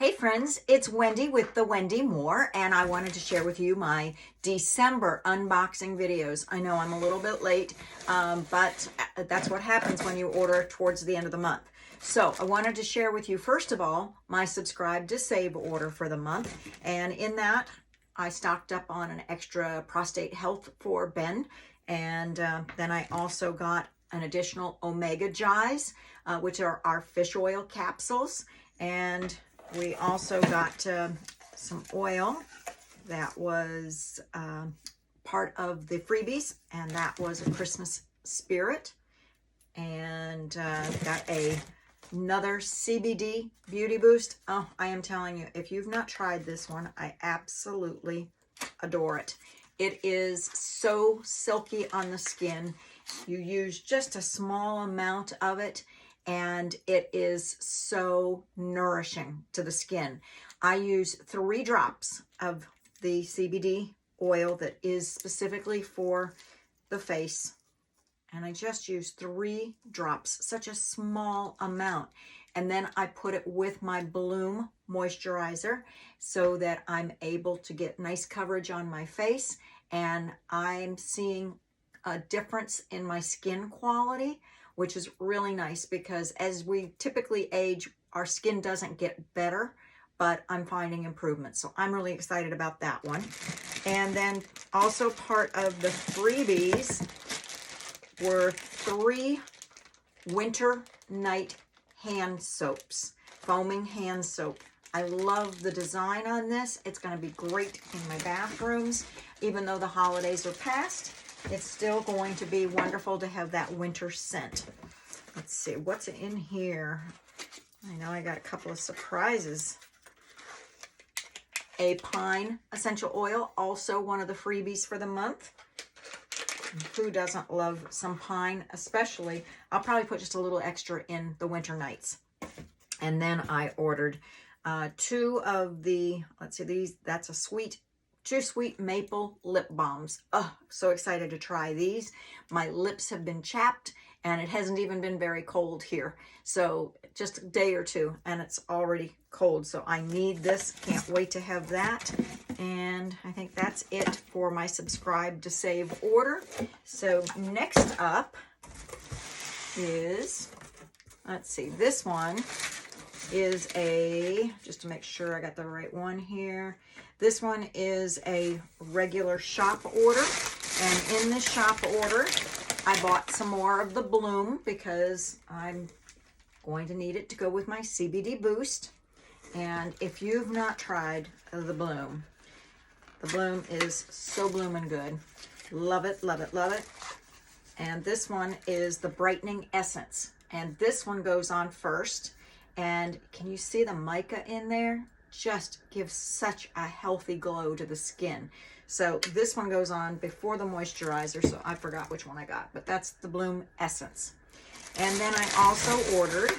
Hey friends, it's Wendy with the Wendy Moore, and I wanted to share with you my December unboxing videos. I know I'm a little bit late, but that's what happens when you order towards the end of the month. So I wanted to share with you, first of all, my subscribe to save order for the month. And in that, I stocked up on an extra prostate health for Ben. And then I also got an additional omega Jais, which are our fish oil capsules. And we also got some oil that was part of the freebies, and that was a Christmas spirit. And got another CBD beauty boost. Oh, I am telling you, if you've not tried this one, I absolutely adore it. It is so silky on the skin. You use just a small amount of it, and it is so nourishing to the skin. I use 3 drops of the CBD oil that is specifically for the face, and I just use 3 drops, such a small amount. And then I put it with my Bloom moisturizer so that I'm able to get nice coverage on my face, and I'm seeing a difference in my skin quality, which is really nice because as we typically age, our skin doesn't get better, but I'm finding improvements. So I'm really excited about that one. And then also part of the freebies were 3 winter night hand soaps, foaming hand soap. I love the design on this. It's going to be great in my bathrooms. Even though the holidays are past, it's still going to be wonderful to have that winter scent. Let's see, what's in here? I know I got a couple of surprises. A pine essential oil, also one of the freebies for the month. Who doesn't love some pine? Especially, I'll probably put just a little extra in the winter nights. And then I ordered 2 of the, let's see, these, that's a 2 sweet maple lip balms. Oh, so excited to try these. My lips have been chapped, and it hasn't even been very cold here. So just a day or 2, and it's already cold. So I need this. Can't wait to have that. And I think that's it for my subscribe to save order. So next up is, let's see, this one is just to make sure I got the right one here. This one is a regular shop order. And in this shop order, I bought some more of the Bloom because I'm going to need it to go with my CBD boost. And if you've not tried the Bloom is so bloomin' good. Love it, love it, love it. And this one is the Brightening Essence. And this one goes on first. And can you see the mica in there? Just gives such a healthy glow to the skin. So this one goes on before the moisturizer, so I forgot which one I got, but that's the Bloom Essence. And then I also ordered,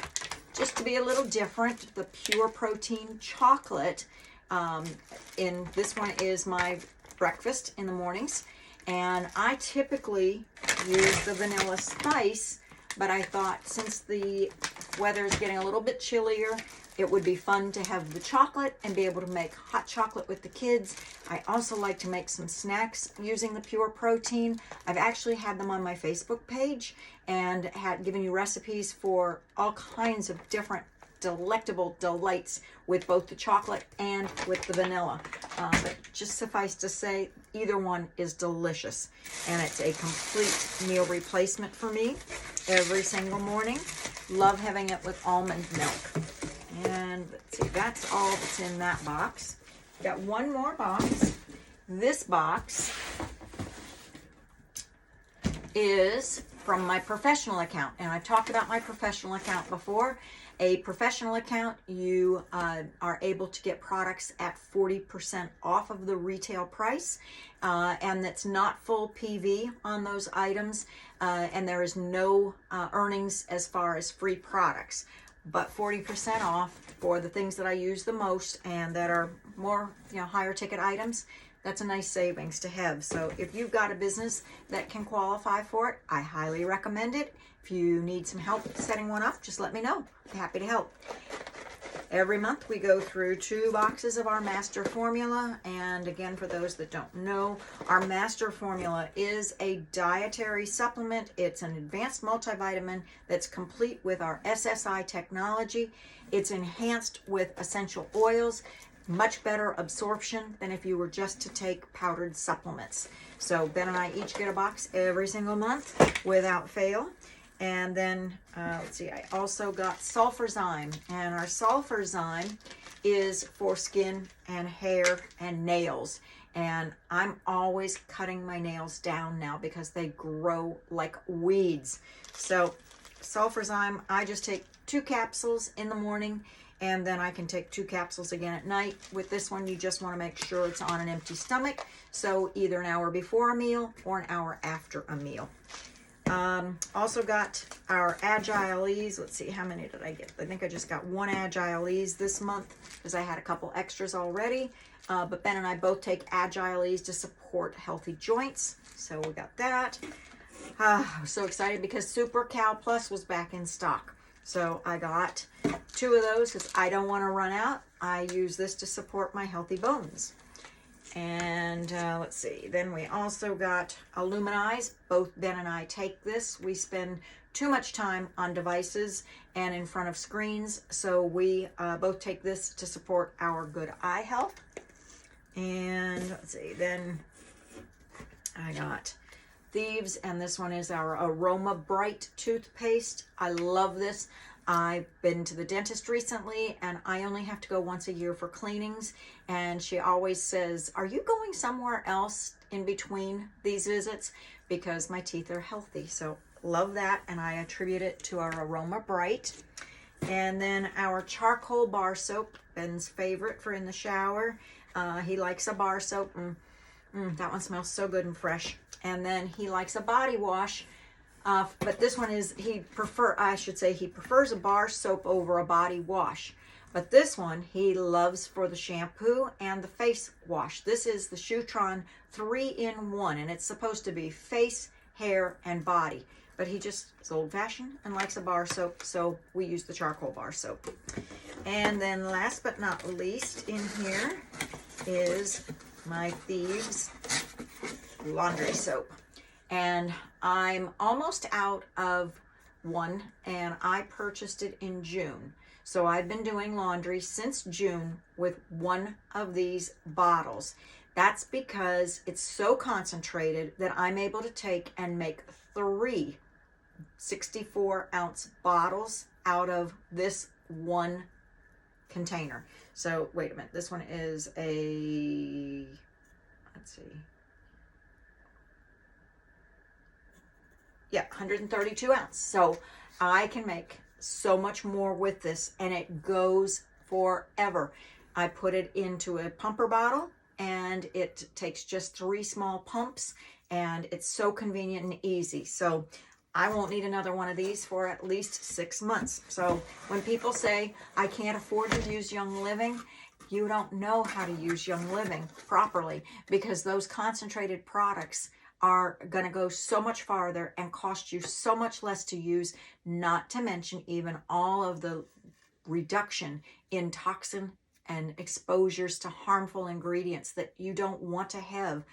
just to be a little different, the Pure Protein Chocolate. In this one is my breakfast in the mornings, and I typically use the vanilla spice, but I thought since the weather is getting a little bit chillier, it would be fun to have the chocolate and be able to make hot chocolate with the kids. I also like to make some snacks using the Pure Protein. I've actually had them on my Facebook page and had given you recipes for all kinds of different delectable delights with both the chocolate and with the vanilla. But just suffice to say, either one is delicious. And it's a complete meal replacement for me every single morning. Love having it with almond milk. And let's see, that's all that's in that box. Got one more box. This box is from my professional account. And I've talked about my professional account before. A professional account, you are able to get products at 40% off of the retail price. And that's not full PV on those items. And there is no earnings as far as free products. But 40% off for the things that I use the most and that are more, higher ticket items. That's a nice savings to have. So if you've got a business that can qualify for it, I highly recommend it. If you need some help setting one up, just let me know. I'm happy to help. Every month we go through 2 boxes of our master formula. And again, for those that don't know, our master formula is a dietary supplement. It's an advanced multivitamin that's complete with our SSI technology. It's enhanced with essential oils, much better absorption than if you were just to take powdered supplements. So Ben and I each get a box every single month without fail. And then, let's see, I also got sulfurzyme. And our sulfurzyme is for skin and hair and nails. And I'm always cutting my nails down now because they grow like weeds. So sulfurzyme, I just take 2 capsules in the morning, and then I can take 2 capsules again at night. With this one, you just want to make sure it's on an empty stomach. So either an hour before a meal or an hour after a meal. Also got our Agile Ease. Let's see, how many did I get? I think I just got 1 Agile Ease this month because I had a couple extras already. But Ben and I both take Agile Ease to support healthy joints. So we got that. I was so excited because Super Cal Plus was back in stock. So I got 2 of those because I don't want to run out. I use this to support my healthy bones. And let's see, then we also got Illuminize. Both Ben and I take this. We spend too much time on devices and in front of screens, so we both take this to support our good eye health. And let's see, then I got Thieves, and this one is our Aroma Bright toothpaste. I love this. I've been to the dentist recently, and I only have to go once a year for cleanings, and she always says, are you going somewhere else in between these visits? Because my teeth are healthy. So love that, and I attribute it to our Aroma Bright. And then our charcoal bar soap, Ben's favorite for in the shower. He likes a bar soap, and that one smells so good and fresh. And then he likes a body wash. But this one is, he prefers a bar soap over a body wash. But this one he loves for the shampoo and the face wash. This is the Shutron 3-in-1, and it's supposed to be face, hair, and body. But he just is old-fashioned and likes a bar soap, so we use the charcoal bar soap. And then last but not least in here is my Thieves laundry soap. And I'm almost out of one, and I purchased it in June. So I've been doing laundry since June with 1 of these bottles. That's because it's so concentrated that I'm able to take and make 3 64-ounce bottles out of this 1 container. So wait a minute, this one is a, let's see, yeah, 132 ounce. So I can make so much more with this, and it goes forever. I put it into a pumper bottle, and it takes just 3 small pumps, and it's so convenient and easy. So I won't need another one of these for at least 6 months. So when people say, I can't afford to use Young Living, you don't know how to use Young Living properly, because those concentrated products are going to go so much farther and cost you so much less to use, not to mention even all of the reduction in toxin and exposures to harmful ingredients that you don't want to have.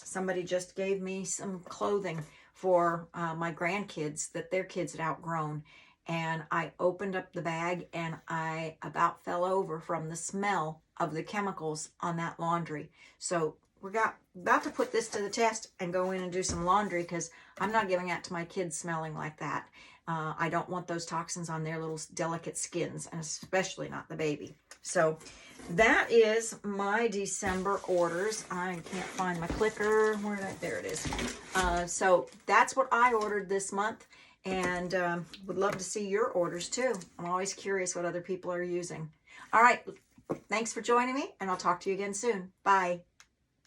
Somebody just gave me some clothing for my grandkids that their kids had outgrown, and I opened up the bag and I about fell over from the smell of the chemicals on that laundry. So we're about to put this to the test and go in and do some laundry, because I'm not giving that to my kids smelling like that. I don't want those toxins on their little delicate skins, and especially not the baby. So that is my December orders. I can't find my clicker. There it is. So that's what I ordered this month, and would love to see your orders too. I'm always curious what other people are using. All right. Thanks for joining me, and I'll talk to you again soon. Bye.